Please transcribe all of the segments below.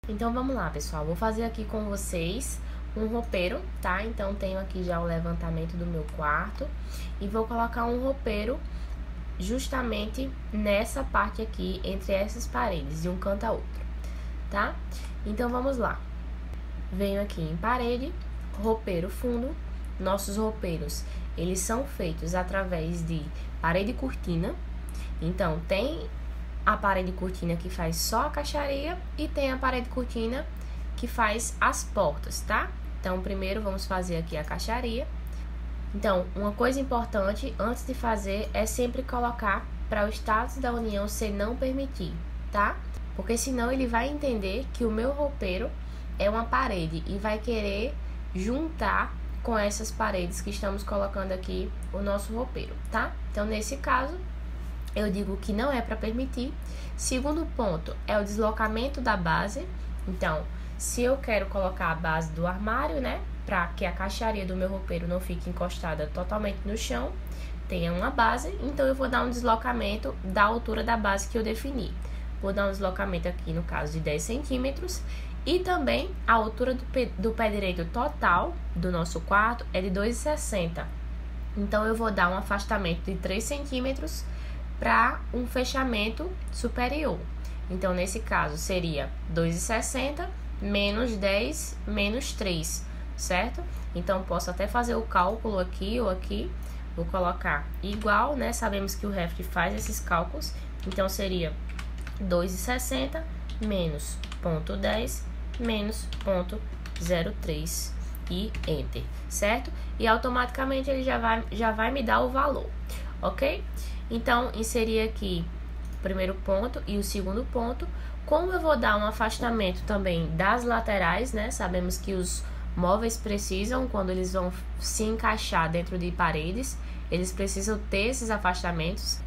Então vamos lá, pessoal, vou fazer aqui com vocês um roupeiro, tá? Então tenho aqui já o levantamento do meu quarto e vou colocar um roupeiro justamente nessa parte aqui, entre essas paredes, de um canto a outro, tá? Então vamos lá. Venho aqui em parede, roupeiro fundo. Nossos roupeiros, eles são feitos através de parede e cortina. Então tem a parede cortina que faz só a caixaria e tem a parede cortina que faz as portas, tá? Então, primeiro vamos fazer aqui a caixaria. Então, uma coisa importante antes de fazer é sempre colocar para o status da união ser não permitir, tá? Porque senão ele vai entender que o meu roupeiro é uma parede e vai querer juntar com essas paredes que estamos colocando aqui o nosso roupeiro, tá? Então, nesse caso, eu digo que não é para permitir. Segundo ponto é o deslocamento da base. Então, se eu quero colocar a base do armário, né, para que a caixaria do meu roupeiro não fique encostada totalmente no chão, tenha uma base, então eu vou dar um deslocamento da altura da base que eu defini. Vou dar um deslocamento aqui, no caso, de 10 centímetros. E também a altura do pé direito total do nosso quarto é de 2,60. Então, eu vou dar um afastamento de 3 centímetros para um fechamento superior. Então, nesse caso, seria 2,60 menos 10 menos 3, certo? Então, posso até fazer o cálculo aqui ou aqui. Vou colocar igual, né? Sabemos que o Revit faz esses cálculos. Então, seria 2,60 menos 0,10 menos 0,03 e Enter, certo? E automaticamente ele já vai me dar o valor, ok? Então, inserir aqui o primeiro ponto e o segundo ponto. Como eu vou dar um afastamento também das laterais, né? Sabemos que os móveis precisam, quando eles vão se encaixar dentro de paredes, eles precisam ter esses afastamentos.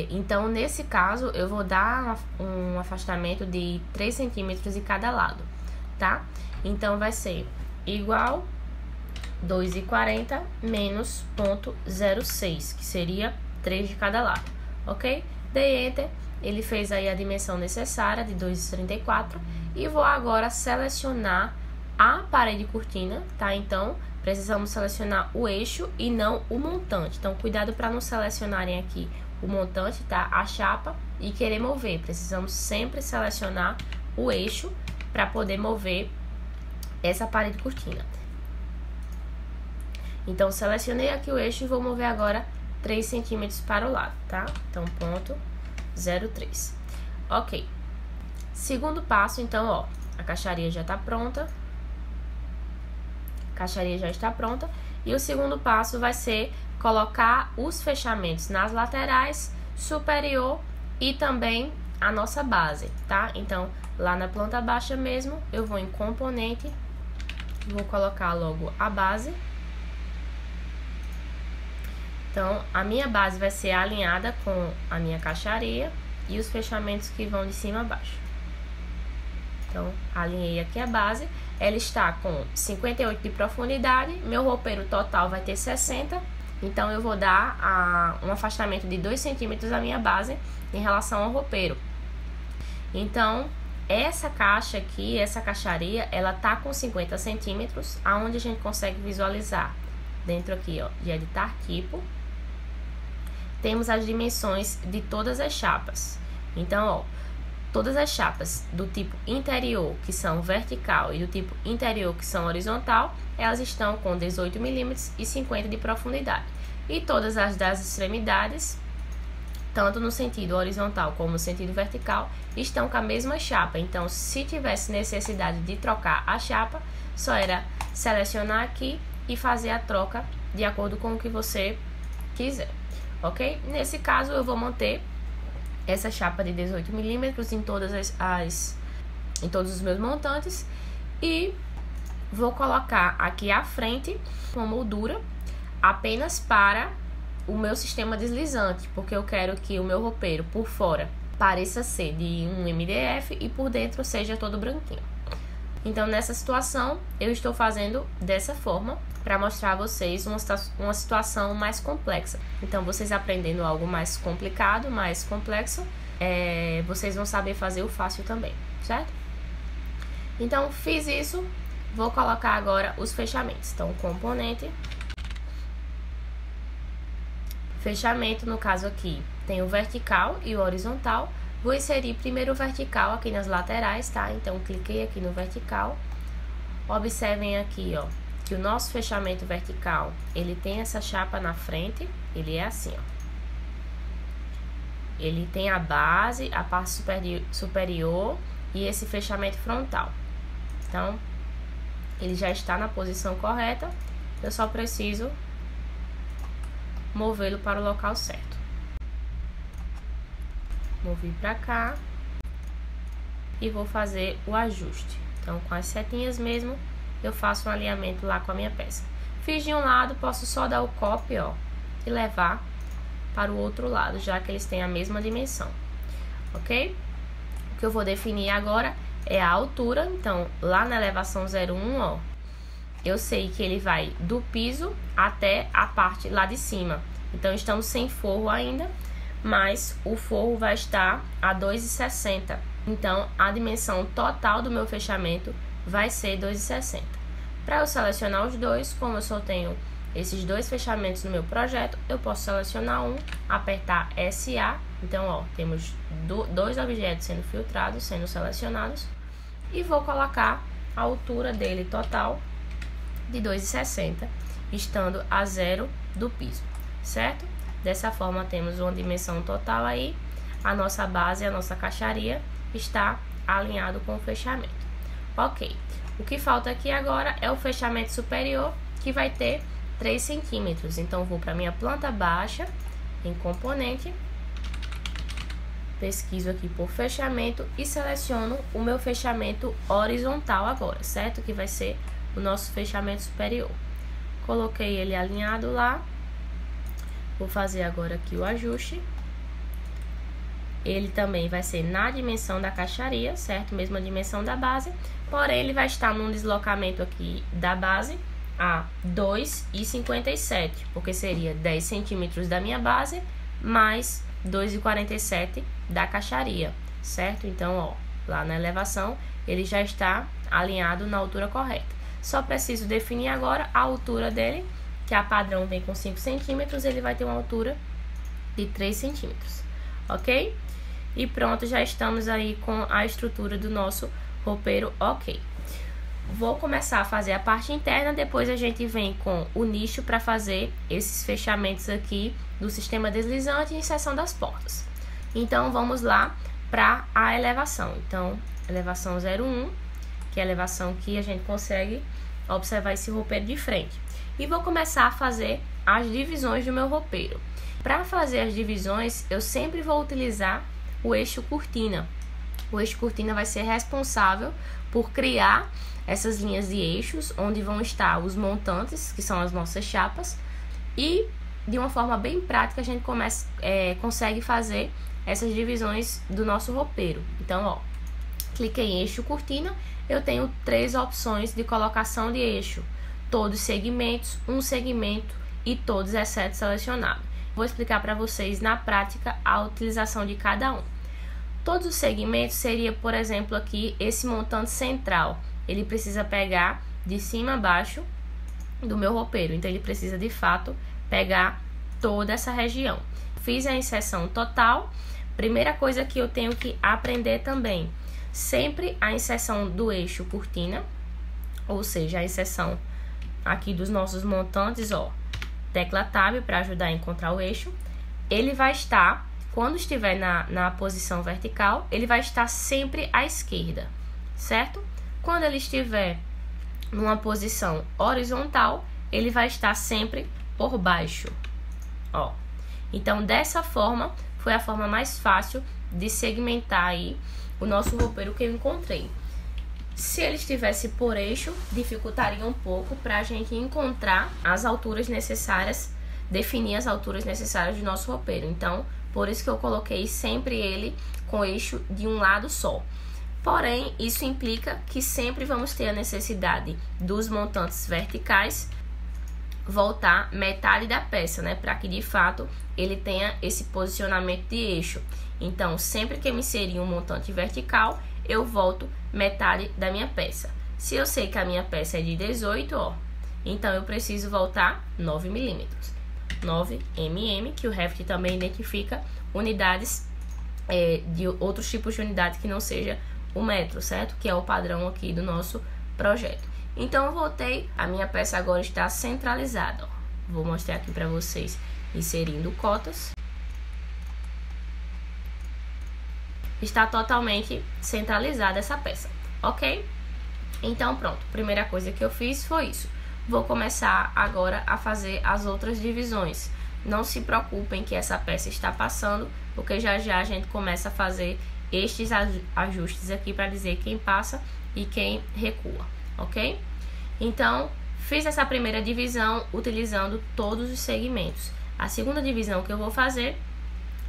Então, nesse caso, eu vou dar um afastamento de 3 centímetros de cada lado, tá? Então, vai ser igual 2,40 menos 0,06, que seria 3 de cada lado, ok? Dei Enter, ele fez aí a dimensão necessária de 2,34 e vou agora selecionar a parede cortina, tá? Então, precisamos selecionar o eixo e não o montante. Então, cuidado para não selecionarem aqui o montante, tá? A chapa e querer mover. Precisamos sempre selecionar o eixo para poder mover essa parede cortina. Então, selecionei aqui o eixo e vou mover agora 3 centímetros para o lado, tá? Então, ponto 0,3. Ok. Segundo passo, então, ó, a caixaria já tá pronta. A caixaria já está pronta. E o segundo passo vai ser colocar os fechamentos nas laterais, superior e também a nossa base, tá? Então, lá na planta baixa mesmo, eu vou em componente, vou colocar logo a base. Então, a minha base vai ser alinhada com a minha caixaria e os fechamentos que vão de cima a baixo. Então, alinhei aqui a base. Ela está com 58 de profundidade. Meu roupeiro total vai ter 60. Então, eu vou dar um afastamento de 2 centímetros da minha base em relação ao roupeiro. Então, essa caixa aqui, essa caixaria, ela tá com 50 centímetros, aonde a gente consegue visualizar dentro aqui, ó, de editar tipo. Temos as dimensões de todas as chapas. Então, ó, todas as chapas do tipo interior, que são vertical, e do tipo interior, que são horizontal, elas estão com 18 milímetros e 50 de profundidade. E todas as das extremidades, tanto no sentido horizontal como no sentido vertical, estão com a mesma chapa. Então, se tivesse necessidade de trocar a chapa, só era selecionar aqui e fazer a troca de acordo com o que você quiser, ok? Nesse caso, eu vou manter essa chapa de 18 milímetros em todos os meus montantes e vou colocar aqui à frente uma moldura apenas para o meu sistema deslizante, porque eu quero que o meu roupeiro por fora pareça ser de um MDF e por dentro seja todo branquinho. Então, nessa situação, eu estou fazendo dessa forma para mostrar a vocês uma situação mais complexa. Então, vocês aprendendo algo mais complicado, mais complexo, vocês vão saber fazer o fácil também, certo? Então, fiz isso, vou colocar agora os fechamentos. Então, componente, fechamento, no caso aqui, tem o vertical e o horizontal. Vou inserir primeiro o vertical aqui nas laterais, tá? Então, cliquei aqui no vertical. Observem aqui, ó, que o nosso fechamento vertical, ele tem essa chapa na frente, ele é assim, ó. Ele tem a base, a parte superior e esse fechamento frontal. Então, ele já está na posição correta, eu só preciso movê-lo para o local certo. Movi para cá e vou fazer o ajuste. Então, com as setinhas mesmo, eu faço um alinhamento lá com a minha peça. Fiz de um lado, posso só dar o copy, ó, e levar para o outro lado, já que eles têm a mesma dimensão, ok? O que eu vou definir agora é a altura. Então, lá na elevação 01, ó, eu sei que ele vai do piso até a parte lá de cima. Então, estamos sem forro ainda, mas o forro vai estar a 2,60. Então, a dimensão total do meu fechamento vai ser 2,60. Para eu selecionar os dois, como eu só tenho esses dois fechamentos no meu projeto, eu posso selecionar um, apertar SA. Então, ó, temos dois objetos sendo filtrados, sendo selecionados. E vou colocar a altura dele total de 2,60, estando a 0 do piso, certo? Dessa forma, temos uma dimensão total aí. A nossa base, a nossa caixaria está alinhado com o fechamento. Ok. O que falta aqui agora é o fechamento superior, que vai ter 3 centímetros. Então, vou para minha planta baixa, em componente, pesquiso aqui por fechamento e seleciono o meu fechamento horizontal agora, certo? Que vai ser o nosso fechamento superior. Coloquei ele alinhado lá. Vou fazer agora aqui o ajuste. Ele também vai ser na dimensão da caixaria, certo? Mesma dimensão da base. Porém, ele vai estar num deslocamento aqui da base a 2,57, porque seria 10 centímetros da minha base mais 2,47 da caixaria, certo? Então, ó, lá na elevação, ele já está alinhado na altura correta. Só preciso definir agora a altura dele, que a padrão vem com 5 centímetros, ele vai ter uma altura de 3 centímetros, ok? E pronto, já estamos aí com a estrutura do nosso roupeiro, ok. Vou começar a fazer a parte interna, depois a gente vem com o nicho para fazer esses fechamentos aqui do sistema deslizante e inserção das portas. Então, vamos lá para a elevação. Então, elevação 01, que é a elevação que a gente consegue observar esse roupeiro de frente. E vou começar a fazer as divisões do meu roupeiro. Para fazer as divisões, eu sempre vou utilizar o eixo cortina. O eixo cortina vai ser responsável por criar essas linhas de eixos, onde vão estar os montantes, que são as nossas chapas, e de uma forma bem prática a gente consegue fazer essas divisões do nosso roupeiro. Então, ó, cliquei em eixo cortina, eu tenho 3 opções de colocação de eixo: todos segmentos, um segmento e todos exceto selecionado. Vou explicar para vocês na prática a utilização de cada um. Todos os segmentos seria, por exemplo, aqui esse montante central. Ele precisa pegar de cima a baixo do meu roupeiro. Então, ele precisa, de fato, pegar toda essa região. Fiz a inserção total. Primeira coisa que eu tenho que aprender também, sempre a inserção do eixo cortina, ou seja, a inserção aqui dos nossos montantes, ó, tecla Tab para ajudar a encontrar o eixo. Ele vai estar, quando estiver na posição vertical, ele vai estar sempre à esquerda, certo? Quando ele estiver numa posição horizontal, ele vai estar sempre por baixo, ó. Então, dessa forma, foi a forma mais fácil de segmentar aí o nosso roupeiro que eu encontrei. Se ele estivesse por eixo, dificultaria um pouco para a gente encontrar as alturas necessárias, definir as alturas necessárias do nosso roupeiro. Então, por isso que eu coloquei sempre ele com eixo de um lado só. Porém, isso implica que sempre vamos ter a necessidade dos montantes verticais voltar metade da peça, né? Para que de fato ele tenha esse posicionamento de eixo. Então, sempre que eu inserir um montante vertical, eu volto metade da minha peça. Se eu sei que a minha peça é de 18, ó, então eu preciso voltar 9 milímetros. 9 mm, que o Revit também identifica unidades de outros tipos de unidade que não seja o metro, certo? Que é o padrão aqui do nosso projeto. Então eu voltei, a minha peça agora está centralizada, ó. Vou mostrar aqui para vocês inserindo cotas. Está totalmente centralizada essa peça, ok? Então pronto, primeira coisa que eu fiz foi isso. Vou começar agora a fazer as outras divisões. Não se preocupem que essa peça está passando, porque já já a gente começa a fazer estes ajustes aqui para dizer quem passa e quem recua, ok? Então, fiz essa primeira divisão utilizando todos os segmentos. A segunda divisão que eu vou fazer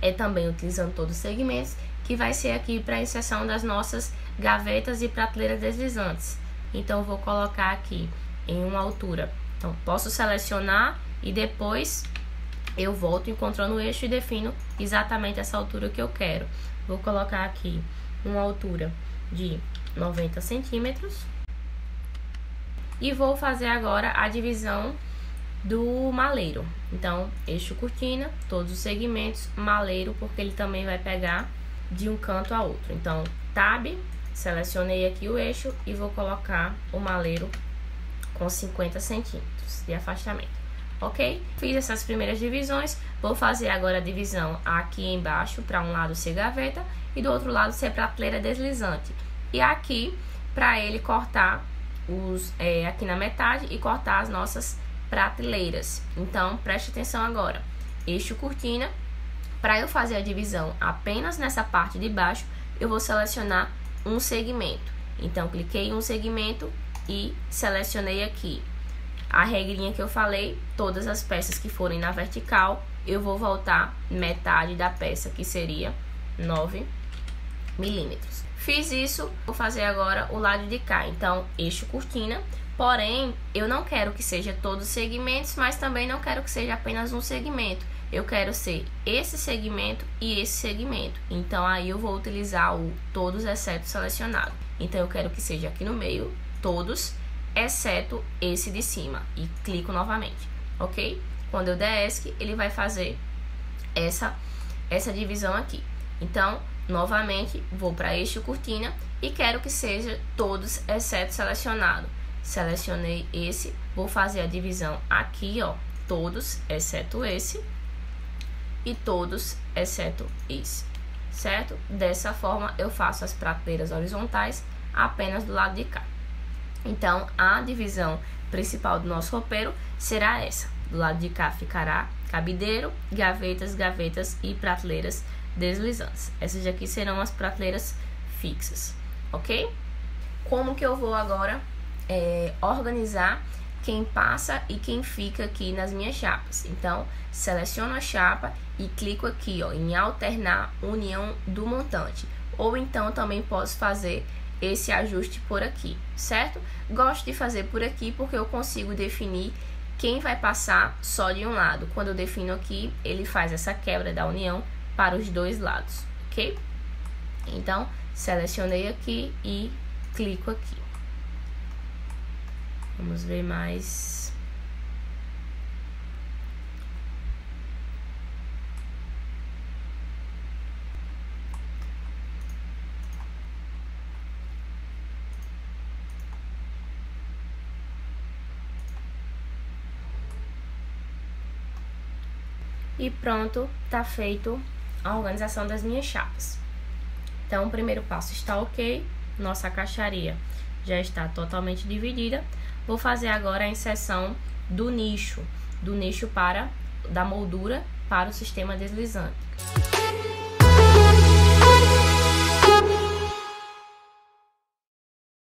é também utilizando todos os segmentos, que vai ser aqui para a inserção das nossas gavetas e prateleiras deslizantes. Então, eu vou colocar aqui em uma altura. Então, posso selecionar e depois eu volto encontrando o eixo e defino exatamente essa altura que eu quero. Vou colocar aqui uma altura de 90 centímetros. E vou fazer agora a divisão do maleiro. Então, eixo cortina, todos os segmentos, maleiro, porque ele também vai pegar de um canto a outro. Então, tab, selecionei aqui o eixo e vou colocar o maleiro com 50 centímetros de afastamento. Ok? Fiz essas primeiras divisões, vou fazer agora a divisão aqui embaixo, para um lado ser gaveta e do outro lado ser prateleira deslizante. E aqui, para ele cortar aqui na metade e cortar as nossas prateleiras. Então, preste atenção agora. Eixo cortina, para eu fazer a divisão apenas nessa parte de baixo, eu vou selecionar um segmento. Então, cliquei em um segmento e selecionei aqui. A regrinha que eu falei, todas as peças que forem na vertical, eu vou voltar metade da peça, que seria 9 milímetros. Fiz isso, vou fazer agora o lado de cá. Então, eixo cortina, porém, eu não quero que seja todos os segmentos, mas também não quero que seja apenas um segmento. Eu quero ser esse segmento e esse segmento. Então, aí eu vou utilizar o todos exceto selecionado. Então, eu quero que seja aqui no meio, todos, exceto esse de cima. E clico novamente, ok? Quando eu der ESC, ele vai fazer essa divisão aqui. Então, novamente, vou para eixo cortina e quero que seja todos exceto selecionado. Selecionei esse, vou fazer a divisão aqui, ó, todos exceto esse e todos exceto esse, certo? Dessa forma, eu faço as prateleiras horizontais apenas do lado de cá. Então, a divisão principal do nosso roupeiro será essa. Do lado de cá ficará cabideiro, gavetas, gavetas e prateleiras deslizantes. Essas aqui serão as prateleiras fixas, ok? Como que eu vou agora organizar quem passa e quem fica aqui nas minhas chapas? Então, seleciono a chapa e clico aqui, ó, em alternar união do montante. Ou então também posso fazer esse ajuste por aqui, certo? Gosto de fazer por aqui porque eu consigo definir quem vai passar só de um lado. Quando eu defino aqui, ele faz essa quebra da união para os dois lados, ok? Então, selecionei aqui e clico aqui. Vamos ver mais. E pronto, tá feito a organização das minhas chapas. Então, o primeiro passo está ok, nossa caixaria já está totalmente dividida. Vou fazer agora a inserção do nicho da moldura para o sistema deslizante.